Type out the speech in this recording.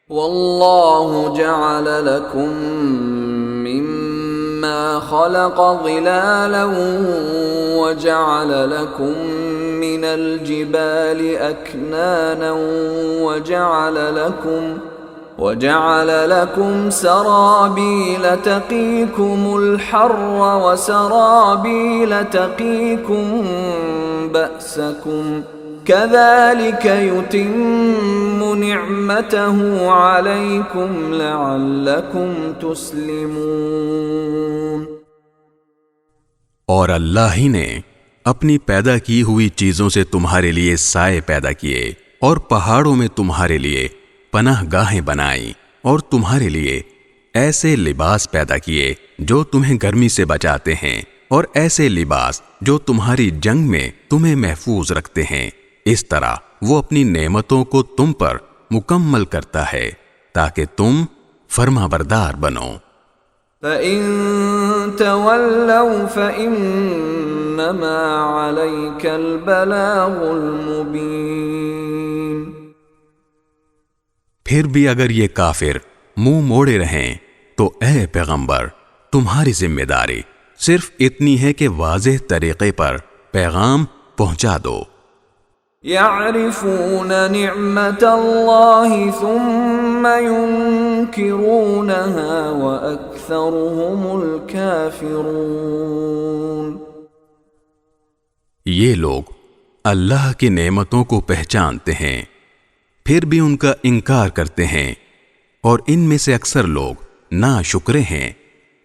واللہ جعل لکم مما خلق ظلالا وجعل لکم من الجبال اکنانا وجعل لكم سرابيل تقيكم الحر وسرابيل تقيكم بأسكم كذلك يتم نعمته عليكم لعلكم تسلمون۔ اور اللہ ہی نے اپنی پیدا کی ہوئی چیزوں سے تمہارے لیے سائے پیدا کیے اور پہاڑوں میں تمہارے لیے پناہ گاہیں بنائیں اور تمہارے لیے ایسے لباس پیدا کیے جو تمہیں گرمی سے بچاتے ہیں اور ایسے لباس جو تمہاری جنگ میں تمہیں محفوظ رکھتے ہیں۔ اس طرح وہ اپنی نعمتوں کو تم پر مکمل کرتا ہے تاکہ تم فرما بردار بنو۔ فَإِن تَوَلَّوْا فَإِنَّمَا عَلَيْكَ الْبَلَاغُ الْمُبِينُ۔ پھر بھی اگر یہ کافر منہ موڑے رہیں تو اے پیغمبر تمہاری ذمہ داری صرف اتنی ہے کہ واضح طریقے پر پیغام پہنچا دو۔ يعرفون نعمت اللہ ثم ينکرونها واکثرهم الكافرون۔ یہ لوگ اللہ کی نعمتوں کو پہچانتے ہیں پھر بھی ان کا انکار کرتے ہیں اور ان میں سے اکثر لوگ ناشکرے ہیں۔